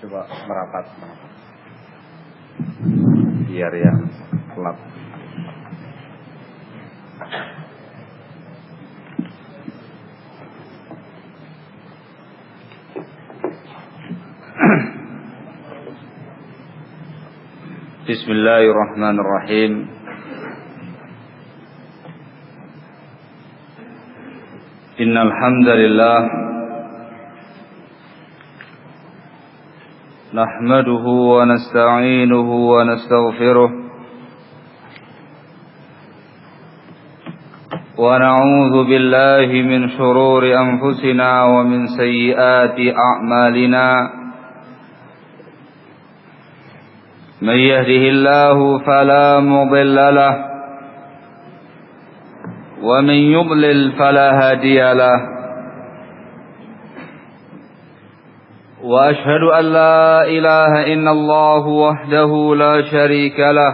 Coba merapat. Biar yang gelap. Bismillahirrahmanirrahim. Innal hamdalillah nahmaduhu wa nasta'inuhu wa nastaghfiruh wa na'udzu billahi min shururi anfusina wa min sayyiati a'malina. من يهده الله فلا مضل له ومن يضلل فلا هادي له وأشهد أن لا إله إلا الله وحده لا شريك له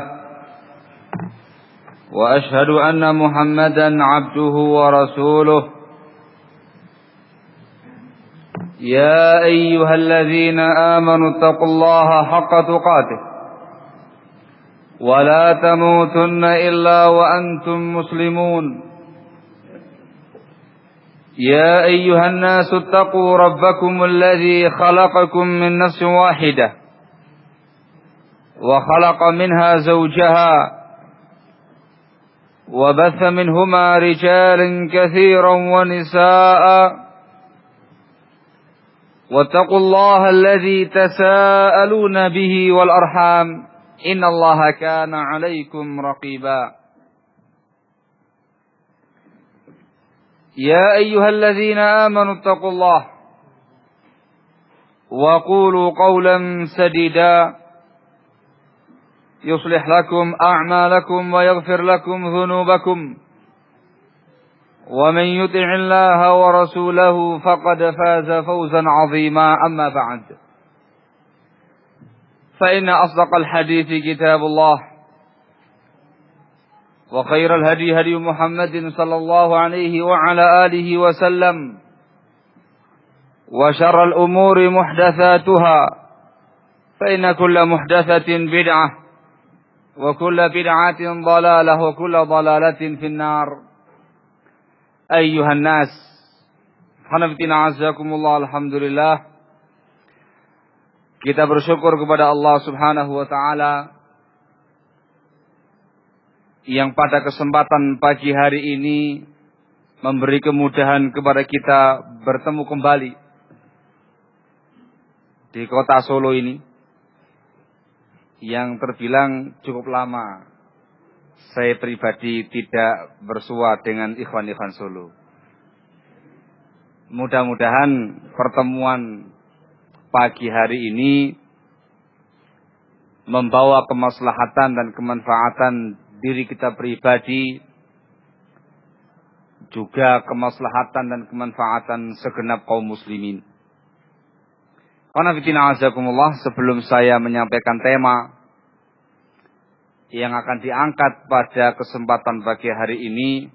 وأشهد أن محمدا عبده ورسوله يا أيها الذين آمنوا اتقوا الله حق تقاته ولا تموتن إلا وأنتم مسلمون يا أيها الناس اتقوا ربكم الذي خلقكم من نفس واحدة وخلق منها زوجها وبث منهما رجالا كثيرا ونساء واتقوا الله الذي تساءلون به والأرحام إن الله كان عليكم رقيبا يا أيها الذين آمنوا اتقوا الله وقولوا قولا سديدا يصلح لكم أعمالكم ويغفر لكم ذنوبكم ومن يطع الله ورسوله فقد فاز فوزا عظيما أما بعد فإن أصدق الحديث كتاب الله وخير الهدي هدي محمد صلى الله عليه وعلى آله وسلم وشر الأمور محدثاتها فإن كل محدثة بدعة وكل بدعة ضلالة وكل ضلالة في النار أيها الناس حنفتنا عزكم الله الحمد لله. Kita bersyukur kepada Allah Subhanahu wa taala yang pada kesempatan pagi hari ini memberi kemudahan kepada kita bertemu kembali di kota Solo ini yang terbilang cukup lama saya pribadi tidak bersua dengan ikhwan-ikhwan Solo. Mudah-mudahan pertemuan pagi hari ini membawa kemaslahatan dan kemanfaatan diri kita pribadi, juga kemaslahatan dan kemanfaatan segenap kaum muslimin. Sebelum saya menyampaikan tema yang akan diangkat pada kesempatan pagi hari ini,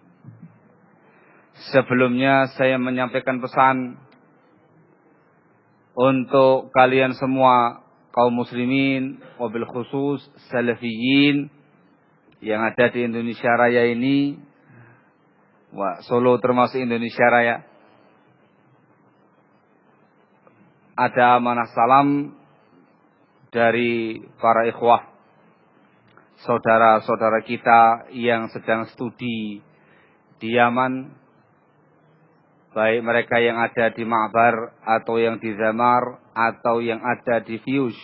sebelumnya saya menyampaikan pesan untuk kalian semua kaum muslimin, wabil khusus salafiyin yang ada di Indonesia Raya ini. Solo termasuk Indonesia Raya. Ada amanah salam dari para ikhwah, saudara-saudara kita yang sedang studi di Yaman, baik mereka yang ada di Ma'bar atau yang di Zamar atau yang ada di Fiush,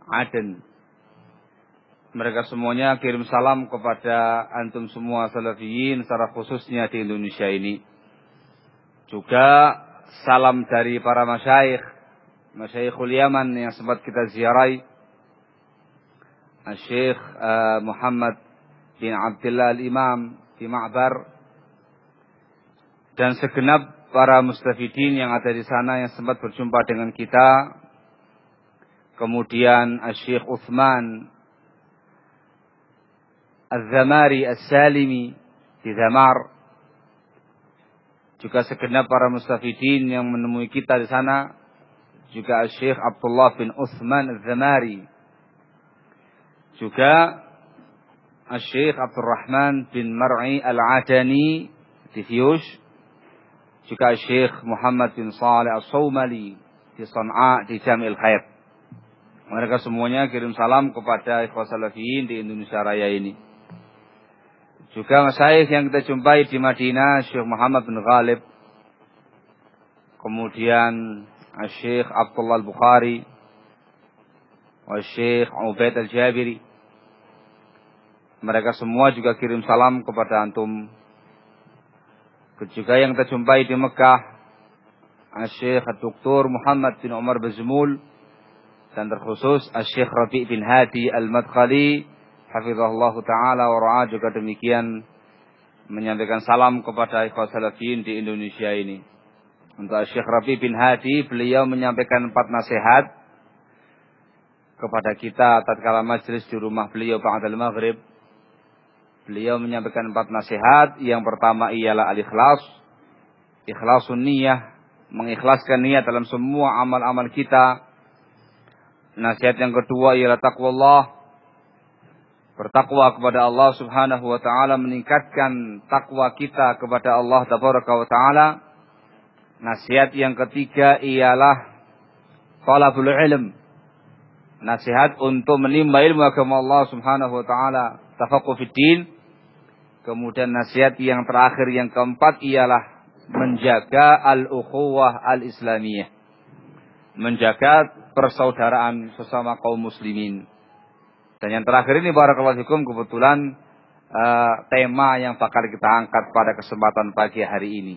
Aden. Mereka semuanya kirim salam kepada antum semua salafiyin secara khususnya di Indonesia ini. Juga salam dari para masyaikhul Yaman yang sempat kita ziarahi. Syekh Muhammad bin Abdullah al-Imam di Ma'bar dan segenap para mustafidin yang ada di sana yang sempat berjumpa dengan kita. Kemudian Syekh Uthman Az-Zamari As-Salimi di Zamar. Juga segenap para mustafidin yang menemui kita di sana. juga Syekh Abdullah bin Uthman Az-Zamari, juga Syekh Abdurrahman bin Mar'i Al-Adani di Fiyush, juga Syekh Muhammad bin Saleh As-Sawmali di Sana'a di Jami'il Khair. Mereka semuanya kirim salam kepada ikhwah salafiyin di Indonesia Raya ini. Juga masyayikh yang kita jumpai di Madinah, Syekh Muhammad bin Ghalib, kemudian Syekh Abdullah Al-Bukhari, Syekh Ubaid Al-Jabiri. Mereka semua juga kirim salam kepada antum. Juga yang kita jumpai di Mekah, Syekh Dr. Muhammad bin Umar Bazmul, dan terkhusus Syekh Rabi' bin Hadi Al-Madkhali, hafizahullah ta'ala wa ra'ah, juga demikian menyampaikan salam kepada ikhwah salafiyin di Indonesia ini. Untuk Syekh Rabi' bin Hadi, beliau menyampaikan 4 nasihat kepada kita tatkala majlis di rumah beliau ba'dal maghrib. Beliau menyampaikan 4 nasihat. Yang pertama ialah al-ikhlas, ikhlasun niyah, mengikhlaskan niat dalam semua amal-amal kita. Nasihat yang kedua ialah taqwallah, bertakwa kepada Allah Subhanahu wa taala, meningkatkan takwa kita kepada Allah Tabaraka wa taala. Nasihat yang ketiga ialah talabul ilm, nasihat untuk menimba ilmu agama Allah Subhanahu wa taala, tafaqquh fid din. Kemudian nasihat yang terakhir yang keempat ialah menjaga al-ukhuwah al-islamiyah, menjaga persaudaraan sesama kaum muslimin. Dan yang terakhir ini barakallahu fikum kebetulan tema yang bakal kita angkat pada kesempatan pagi hari ini.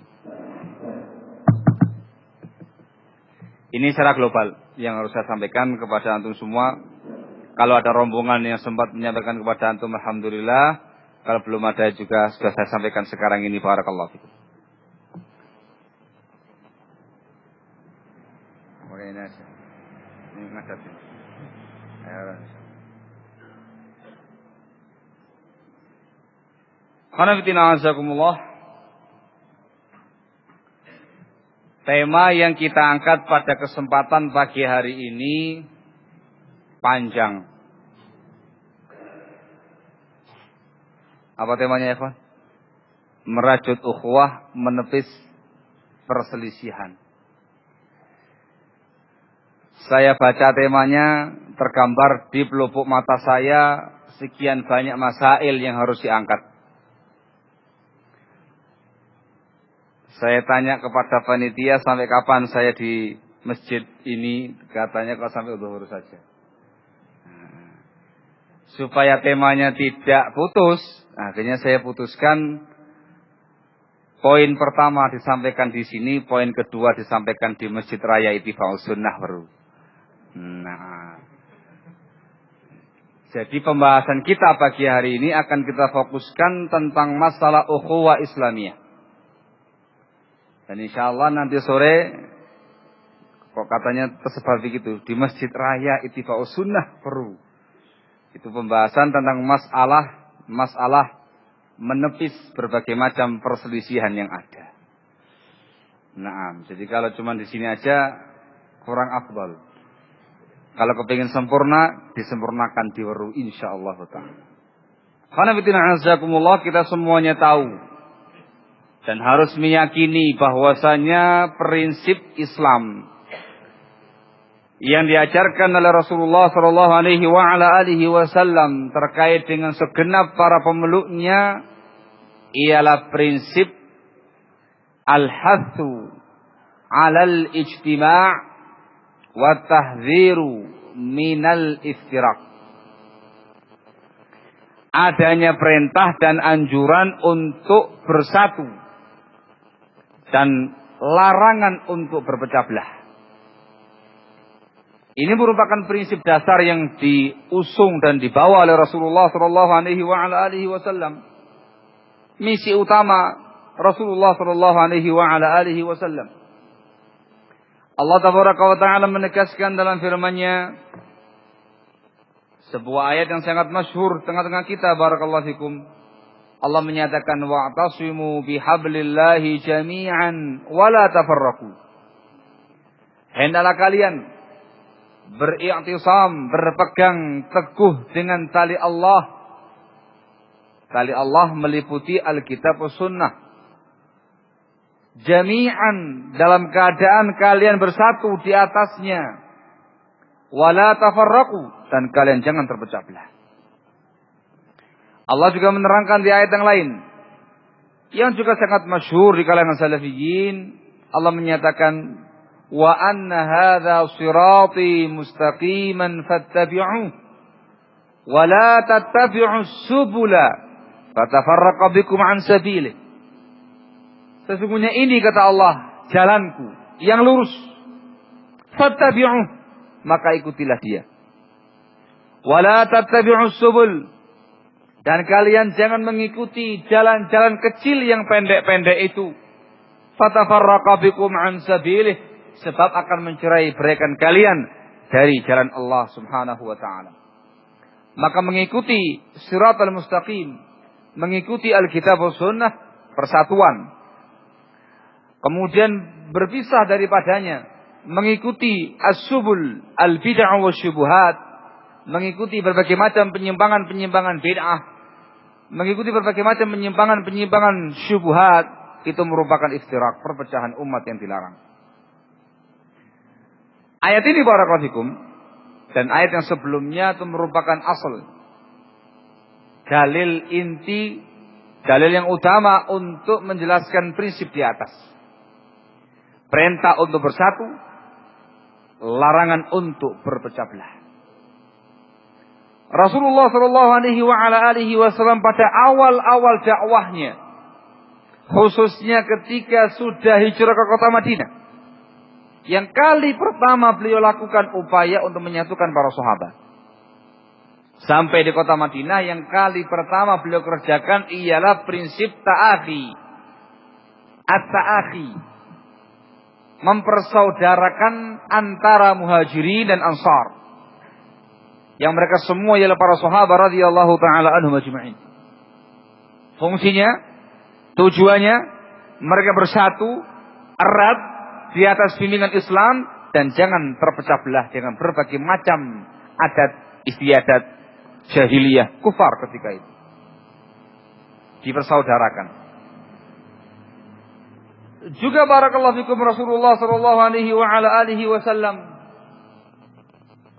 Ini secara global yang harus saya sampaikan kepada antum semua. Kalau ada rombongan yang sempat menyampaikan kepada antum, alhamdulillah. Kalau belum ada juga sudah saya sampaikan sekarang ini, barakallahu fikum. Tema yang kita angkat pada kesempatan pagi hari ini panjang. Apa temanya ya, kawan? Merajut ukhuwah, menepis perselisihan. Saya baca temanya, tergambar di pelupuk mata saya sekian banyak masail yang harus diangkat. Saya tanya kepada panitia sampai kapan saya di masjid ini, katanya kok sampai zuhur saja. Supaya temanya tidak putus, akhirnya saya putuskan poin pertama disampaikan di sini, poin kedua disampaikan di Masjid Raya Ittifaqus Sunnah baru. Nah, jadi pembahasan kita pagi hari ini akan kita fokuskan tentang masalah ukhuwah Islamiyah. Dan insya Allah nanti sore, kok katanya tersebar begitu, di Masjid Raya Ittifaqus Sunnah baru. Itu pembahasan tentang masalah menepis berbagai macam perselisihan yang ada. Nah, jadi kalau cuma di sini aja kurang afdal. Kalau kepingin sempurna, disempurnakan di waru insyaallah ta'ala. Karena fitina azakumullah, kita semuanya tahu dan harus meyakini bahwasanya prinsip Islam yang diajarkan oleh Rasulullah sallallahu alaihi wasallam terkait dengan segenap para pemeluknya ialah prinsip al-hathu 'alal ijtima' wa tahdhiru minal iftiraq. Adanya perintah dan anjuran untuk bersatu dan larangan untuk berpecah belah. Ini merupakan prinsip dasar yang diusung dan dibawa oleh Rasulullah sallallahu alaihi wasallam. Misi utama Rasulullah sallallahu alaihi wasallam. Allah tabaraka wa taala menegaskan dalam firman-Nya sebuah ayat yang sangat masyhur tengah-tengah kita, barakallahu fikum. Allah menyatakan wa'tasimu bihablillahi jami'an wa la tafarraqu. hendaklah kalian beriktisam, berpegang teguh dengan tali Allah. Tali Allah meliputi Alkitab dan Sunnah. Jami'an, dalam keadaan kalian bersatu di atasnya. Wala tafarraqu, dan kalian jangan terpecah belah. Allah juga menerangkan di ayat yang lain, yang juga sangat masyhur di kalangan salafiyin. Allah menyatakan, wa anna hadza sirati mustaqiman fattabi'uhu wa la tattabi'us subula fatafarraqa bikum an sabilih. Sesungguhnya ini, kata Allah, jalanku yang lurus. Fattabi'uhu, maka ikutilah dia. Wa la tattabi'us subul, dan kalian jangan mengikuti jalan-jalan kecil yang pendek-pendek itu. Fatafarraqa bikum an sabilih, sebab akan mencerai-beraikan kalian dari jalan Allah Subhanahu wa taala. Maka mengikuti siratal mustaqim, mengikuti Alkitab dan Sunnah, persatuan. Kemudian berpisah daripadanya, mengikuti as-subul al-bid'ah wa syubuhat, mengikuti berbagai macam penyimpangan-penyimpangan bid'ah, mengikuti berbagai macam penyimpangan-penyimpangan syubuhat, itu merupakan iftirak, perpecahan umat yang dilarang. Ayat ini barakallahu fikum dan ayat yang sebelumnya itu merupakan asal, dalil inti, dalil yang utama untuk menjelaskan prinsip di atas. Perintah untuk bersatu, larangan untuk berpecah belah. Rasulullah sallallahu alaihi wasallam pada awal-awal dakwahnya, khususnya ketika sudah hijrah ke kota Madinah, yang kali pertama beliau lakukan upaya untuk menyatukan para sahabat. Sampai di kota Madinah, yang kali pertama beliau kerjakan ialah prinsip ta'akhi. At-ta'akhi, mempersaudarakan antara muhajirin dan ansar, yang mereka semua ialah para sahabat radhiyallahu taala anhum ajma'in. Fungsinya, tujuannya, mereka bersatu erat di atas bimbingan Islam dan jangan terpecah belah dengan berbagai macam adat istiadat jahiliyah kufar ketika itu. Dipersaudarakan. Juga barakallahu fikum Rasulullah sallallahu alaihi wasallam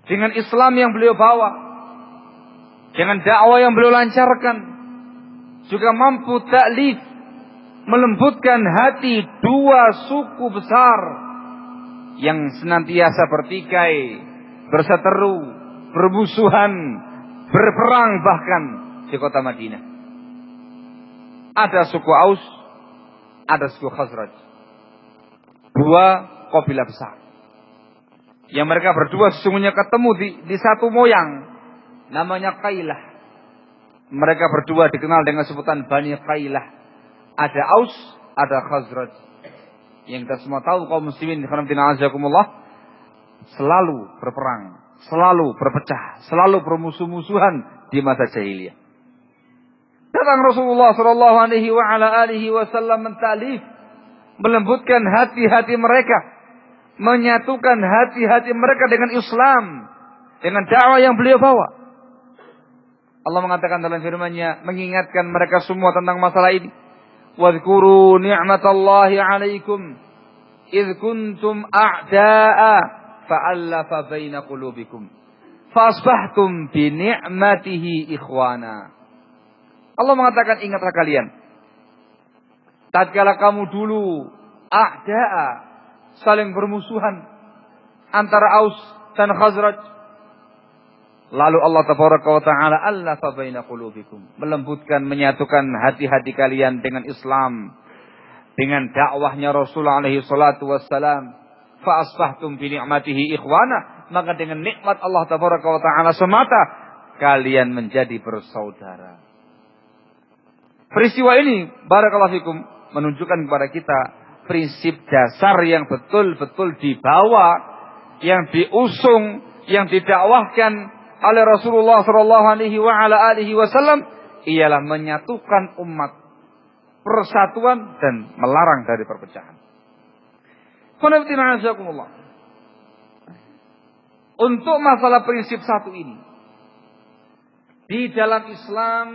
dengan Islam yang beliau bawa, dengan dakwah yang beliau lancarkan, juga mampu taklif, melembutkan hati dua suku besar yang senantiasa bertikai, berseteru, bermusuhan, berperang bahkan di kota Madinah. Ada suku Aus, ada suku Khazraj. Dua kabilah besar. Yang mereka berdua sesungguhnya ketemu di satu moyang. Namanya Qailah. Mereka berdua dikenal dengan sebutan Bani Qailah. Ada Aus, ada Khazraj. Yang kita semua tahu kaum muslimin selalu berperang, selalu berpecah, selalu bermusuh-musuhan di masa jahiliyah. Datang Rasulullah sallallahu alaihi wasallam mentalif, melembutkan hati-hati mereka, menyatukan hati-hati mereka dengan Islam, dengan dakwah yang beliau bawa. Allah mengatakan dalam firman-Nya, mengingatkan mereka semua tentang masalah ini. Wadhkuru ni'matallahi 'alaikum idh kuntum a'da'a fa'allafa baina qulubikum fasbahtum bi ni'matihi ikhwana. Allah mengatakan, ingatlah kalian tatkala kamu dulu a'da'a, saling bermusuhan antara Aus dan Khazraj. Lalu Allah tabaraka wa ta'ala allafa baina qulubikum, melembutkan, menyatukan hati-hati kalian dengan Islam, dengan dakwahnya Rasulullah alaihi salatu wassalam. Fa asbahtum bi ni'matihi ikhwana, maka dengan nikmat Allah tabaraka wa ta'ala semata kalian menjadi bersaudara. Peristiwa ini barakallahu fikum menunjukkan kepada kita prinsip dasar yang betul-betul dibawa, yang diusung, yang didakwahkan oleh Rasulullah sallallahu alaihi wasallam ialah menyatukan umat, persatuan dan melarang dari perpecahan. Untuk masalah prinsip satu ini, di dalam Islam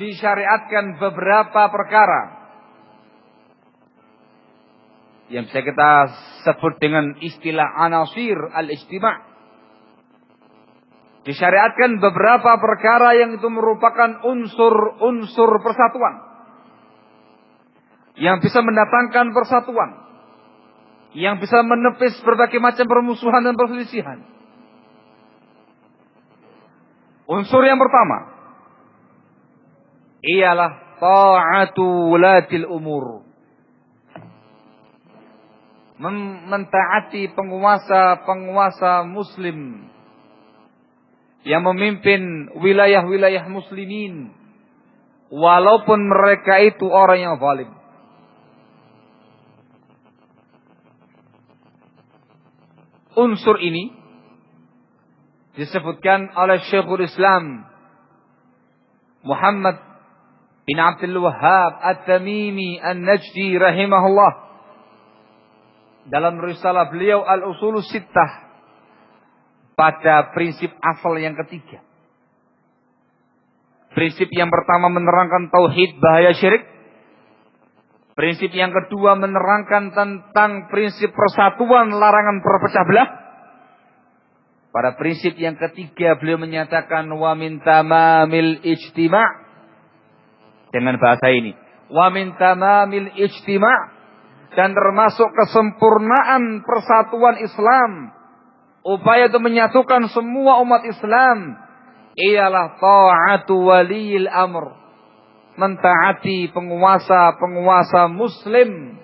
disyariatkan beberapa perkara yang bisa kita sebut dengan istilah anasir al-ijtima'. Disyariatkan beberapa perkara yang itu merupakan unsur-unsur persatuan, yang bisa mendatangkan persatuan, yang bisa menepis berbagai macam permusuhan dan perselisihan. Unsur yang pertama ialah ta'atu wulatil umur. Mentaati penguasa-penguasa muslim yang memimpin wilayah-wilayah muslimin, walaupun mereka itu orang yang zalim. Unsur ini disebutkan oleh Syekhul Islam Muhammad bin Abdul Wahhab At-Tamimi An-Najdi rahimahullah dalam risalah beliau Al-Usulus Sittah pada prinsip asal yang ketiga. Prinsip yang pertama menerangkan tauhid, bahaya syirik. Prinsip yang kedua menerangkan tentang prinsip persatuan, larangan berpecah belah. Pada prinsip yang ketiga beliau menyatakan wa min tamamil ijtima', dengan bahasa ini, wa min tamamil ijtima', dan termasuk kesempurnaan persatuan Islam, upaya untuk menyatukan semua umat Islam, ialah ta'atu waliyil amr, mentaati penguasa-penguasa muslim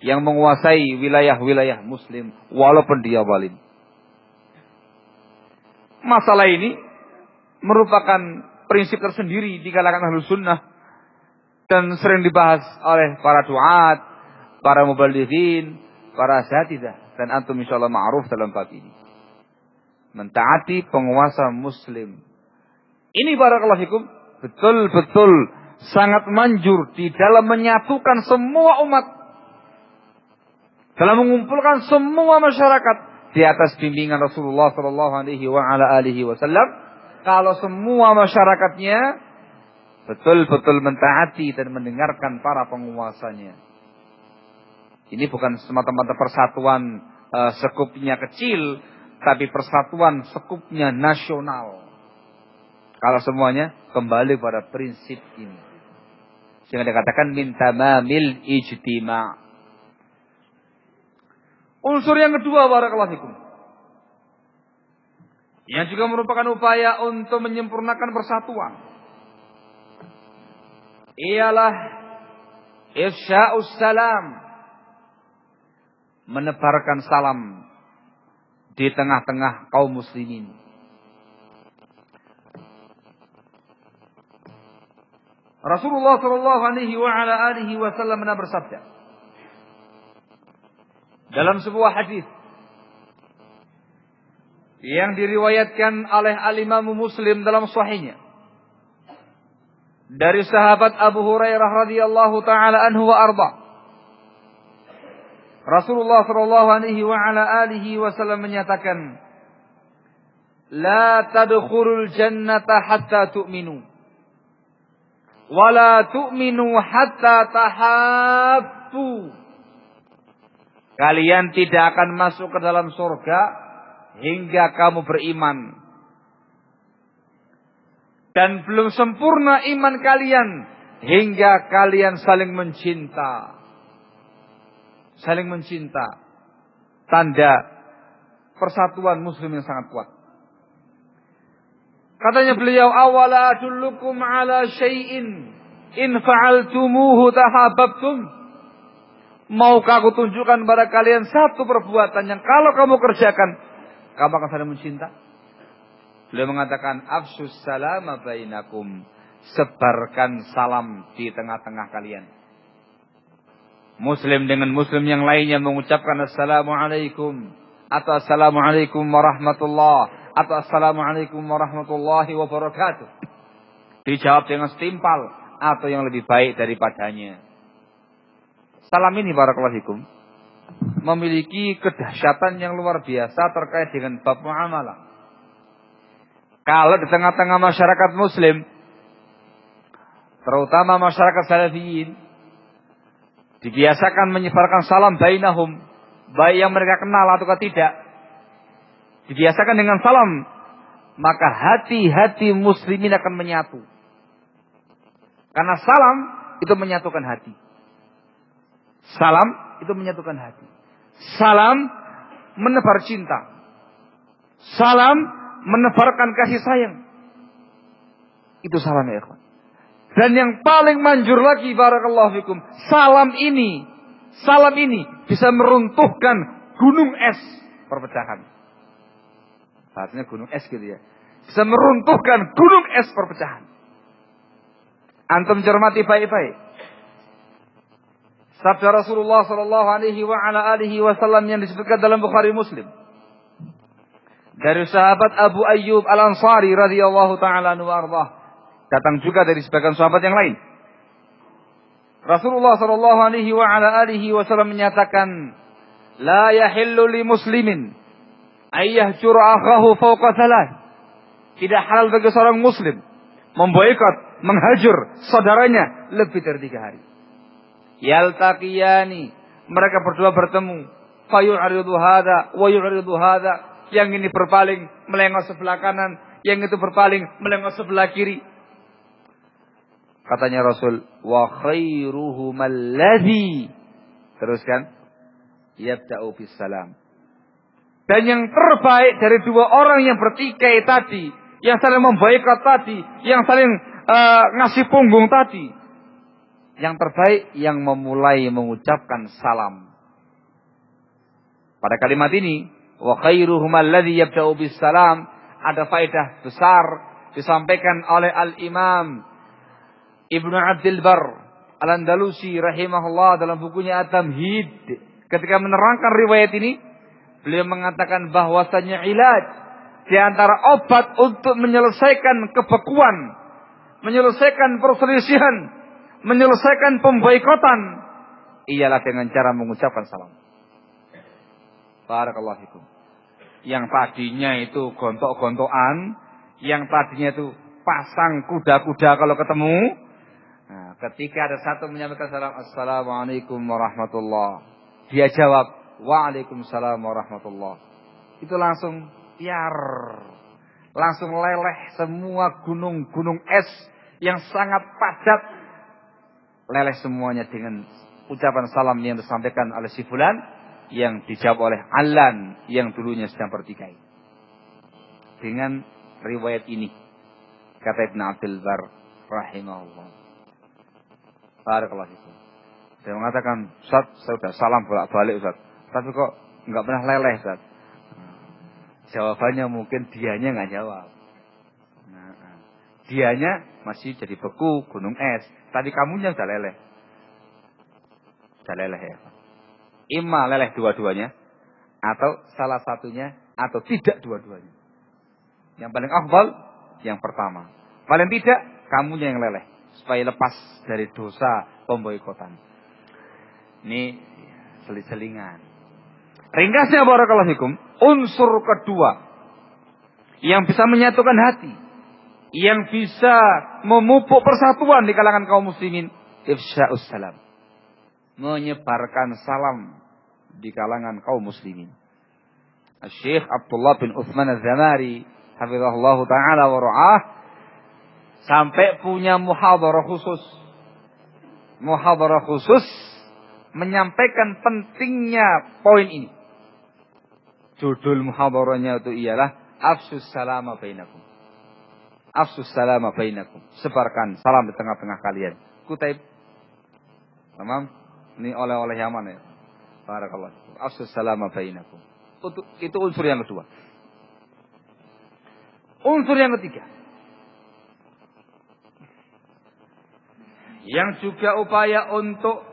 yang menguasai wilayah-wilayah muslim walaupun dia zalim. Masalah ini merupakan prinsip tersendiri di kalangan Ahlus Sunnah dan sering dibahas oleh para duat, para mubalighin, para asatidzah, dan antum insyaallah ma'ruf dalam bab ini. Mentaati penguasa muslim. Ini barakallahu fikum betul-betul sangat manjur di dalam menyatukan semua umat, dalam mengumpulkan semua masyarakat di atas bimbingan Rasulullah sallallahu alaihi wasallam. Kalau semua masyarakatnya betul-betul mentaati dan mendengarkan para penguasanya. Ini bukan semata-mata persatuan sekupnya kecil, tapi persatuan sekupnya nasional. Kalau semuanya kembali pada prinsip ini, sehingga dikatakan min tamamil ijtima'. Unsur yang kedua barakallahu fikum, yang juga merupakan upaya untuk menyempurnakan persatuan, ialah ifsya'us salam, menebarkan salam di tengah-tengah kaum muslimin. Rasulullah sallallahu alaihi wasallam bersabda dalam sebuah hadis yang diriwayatkan oleh Al-Imam Muslim dalam sahihnya dari sahabat Abu Hurairah radhiyallahu taala anhu wa arda. Rasulullah sallallahu alaihi wasallam menyatakan, "La tadkhulul jannata hatta tu'minu, wa la tu'minu hatta tahabbu." Kalian tidak akan masuk ke dalam surga hingga kamu beriman. Dan belum sempurna iman kalian hingga kalian saling mencinta. Saling mencinta. Tanda persatuan muslim yang sangat kuat. Katanya beliau, awala adullukum ala syai'in in fa'altumuhu tahabbtum. Maukah aku tunjukkan pada kalian satu perbuatan yang kalau kamu kerjakan, kamu akan saling mencinta? Beliau mengatakan, afsus salama bainakum, sebarkan salam di tengah-tengah kalian. Muslim dengan muslim yang lainnya mengucapkan assalamualaikum, atau assalamualaikum warahmatullah, atau assalamualaikum warahmatullahi wabarakatuh. Dijawab dengan setimpal atau yang lebih baik daripadanya. Salam ini barakallahu fikum memiliki kedahsyatan yang luar biasa terkait dengan bab muamalah. Kalau di tengah-tengah masyarakat muslim, terutama masyarakat salafiyin, dibiasakan menyebarkan salam bainahum, baik yang mereka kenal atau tidak, dibiasakan dengan salam, maka hati-hati muslimin akan menyatu. Karena salam itu menyatukan hati. Salam itu menyatukan hati. Salam menebar cinta. Salam menebarkan kasih sayang. Itu salam ya ikhwan. Dan yang paling manjur lagi, barakallahu fikum, salam ini bisa meruntuhkan gunung es perpecahan. Artinya gunung es gitu ya. Bisa meruntuhkan gunung es perpecahan. Antum cermati baik-baik. Sabda Rasulullah sallallahu alaihi wasallam yang disebutkan dalam Bukhari Muslim. Dari sahabat Abu Ayyub Al-Ansari radhiyallahu taala anhu warḍah. Datang juga dari sebagian sahabat yang lain. Rasulullah sallallahu alaihi wasallam menyatakan, "La yahillu li muslimin ay yahjura akhahu fawqa thalath." Tidak halal bagi seorang muslim memboikot, menghajur saudaranya lebih dari 3 hari. Yaltaqiyani, mereka berdua bertemu, fayu'ridu hadza wa yu'ridu hadza. Yang ini berpaling melengos sebelah kanan, yang itu berpaling melengos sebelah kiri. Katanya Rasul, wa khairuhum alladhi, teruskan, yabda'u bis salam. Dan yang terbaik dari 2 orang yang bertikai tadi, yang saling memboikot tadi, yang saling ngasih punggung tadi, yang terbaik yang memulai mengucapkan salam. Pada kalimat ini, wa khairuhum alladhi yabda'u bis salam, ada faedah besar disampaikan oleh Al-Imam Ibnu Abdul Bar Al-Andalusi rahimahullah dalam bukunya At-Tamhid. Ketika menerangkan riwayat ini, beliau mengatakan bahwasanya ilaj di antara obat untuk menyelesaikan kebekuan, menyelesaikan perselisihan, menyelesaikan pemboikotan, ialah dengan cara mengucapkan salam. Barakallahu fikum. Yang tadinya itu gontok-gontokan, yang tadinya itu pasang kuda-kuda kalau ketemu, nah, ketika ada satu menyampaikan salam, assalamualaikum warahmatullah, dia jawab, waalaikumsalam warahmatullah, itu langsung tiar, langsung leleh semua gunung-gunung es yang sangat padat, leleh semuanya dengan ucapan salam yang disampaikan oleh si fulan, yang dijawab oleh Alan yang dulunya sedang bertikai. Dengan riwayat ini, kata Ibn Abdul Bar rahimahullah, barakallahu fikum, saya mengatakan, Ustaz, saya sudah salam bolak-balik Ustaz, tapi kok enggak pernah leleh Ustaz. Jawabannya mungkin dianya enggak jawab. Dianya masih jadi beku gunung es, tadi kamunya sudah leleh. Sudah leleh ya. Imma leleh dua-duanya, atau salah satunya, atau tidak dua-duanya. Yang paling afdal, yang pertama. Paling tidak, kamunya yang leleh, supaya lepas dari dosa pemboikotan. Ini seling-selingan. Ringkasnya barakallahu fikum, unsur kedua yang bisa menyatukan hati, yang bisa memupuk persatuan di kalangan kaum muslimin, ifsya'us salam, menyebarkan salam di kalangan kaum muslimin. Syekh Abdullah bin Utsman Az-Zamari hafizahullah taala wa ra'ah sampai punya muhadharah khusus. Muhadharah khusus menyampaikan pentingnya poin ini. Judul muhadharahnya itu ialah Afsus salama bainakum. Afsus salama bainakum. Sebarkan salam di tengah-tengah kalian. Kutaib. Tamam? Ini oleh-oleh yang mana ya? Barakallahu. Afsus salama bainakum. Itu unsur yang kedua. Unsur yang ketiga, yang juga upaya untuk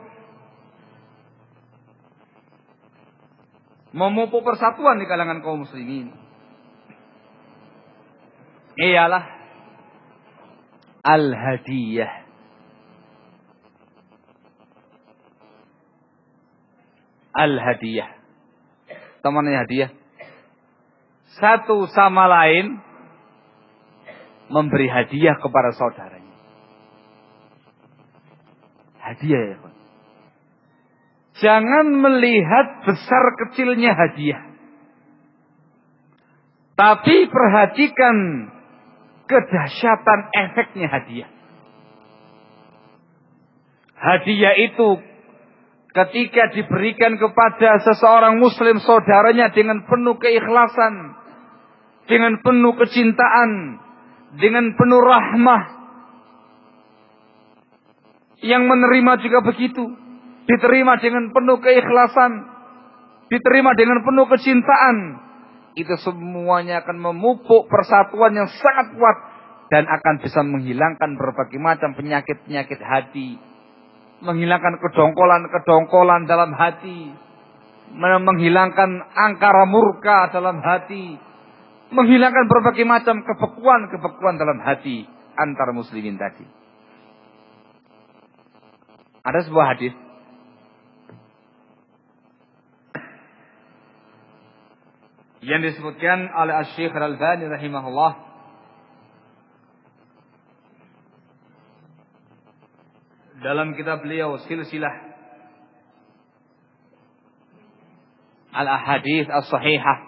memupuk persatuan di kalangan kaum muslimin, ialah al-hadiyah. al-hadiyah. Temannya hadiah. Satu sama lain memberi hadiah kepada saudaranya. Hadiah ya, Pak. Jangan melihat besar kecilnya hadiah. Tapi perhatikan kedahsyatan efeknya hadiah. Hadiah itu ketika diberikan kepada seseorang muslim saudaranya dengan penuh keikhlasan, dengan penuh kecintaan, dengan penuh rahmah. Yang menerima juga begitu. Diterima dengan penuh keikhlasan, diterima dengan penuh kecintaan. Itu semuanya akan memupuk persatuan yang sangat kuat dan akan bisa menghilangkan berbagai macam penyakit-penyakit hati, menghilangkan kedongkolan-kedongkolan dalam hati, menghilangkan angkara murka dalam hati, menghilangkan berbagai macam kebekuan-kebekuan dalam hati antar muslimin tadi. Ada sebuah hadis yang disebutkan oleh Asy-Syaikh Al-Albani rahimahullah dalam kitab beliau Silsilah Al-Ahadits As-Sahihah,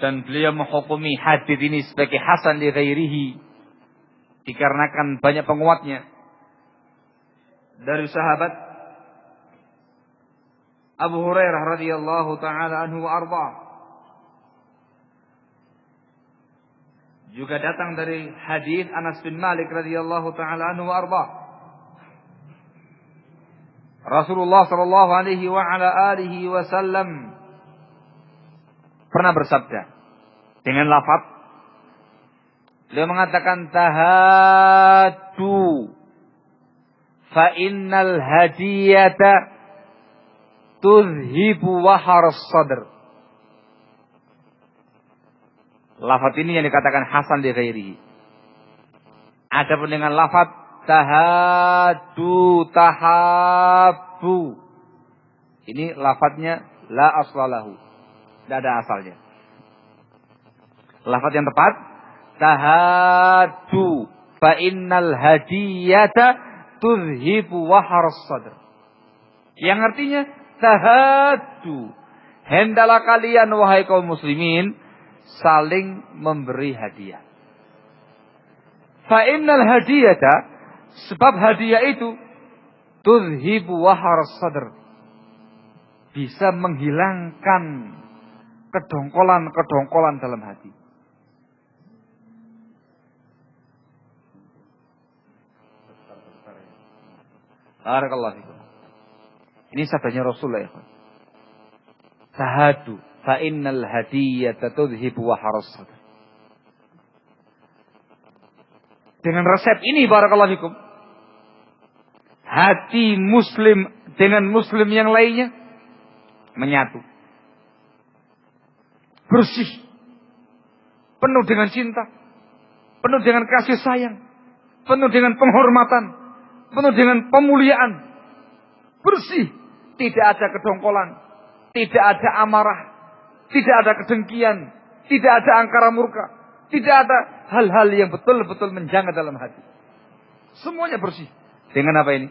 dan beliau menghukumi hadis ini sebagai hasan li ghairihi dikarenakan banyak penguatnya. Dari sahabat Abu Hurairah radhiyallahu taala anhu wa arda. Juga datang dari hadis Anas bin Malik radhiyallahu taala anhu wa arda. Rasulullah sallallahu alaihi wa ala alihi wasallam pernah bersabda dengan lafaz, beliau mengatakan tahaddu fa innal hadiyata tuzhibu wahar sadr. Lafaz ini yang dikatakan hasan li ghairihi. Adapun dengan lafaz tahaddu, tahabbu, ini lafaznya la aslalahu, tidak ada asalnya. Lafaz yang tepat tahaddu fa innal hadiyata tuzhibu wahar sadr, yang artinya tahaddu, hendaklah kalian wahai kaum muslimin saling memberi hadiah. Fa innal hadiyata, sebab hadiah itu tuzhibu wahar sadr, bisa menghilangkan kedongkolan-kedongkolan dalam hati. Barakallahu fikum. Ini sabdanya Rasulullah ya. Tahadu fa innal hadiyata tudhibu waharas sadr. Dengan resep ini barakallahu fikum, hati muslim dengan muslim yang lainnya menyatu. Bersih. Penuh dengan cinta, penuh dengan kasih sayang, penuh dengan penghormatan, penuh dengan pemuliaan, bersih, tidak ada kedongkolan, tidak ada amarah, tidak ada kedengkian, tidak ada angkara murka, tidak ada hal-hal yang betul-betul menjangkau dalam hati. Semuanya bersih. Dengan apa ini?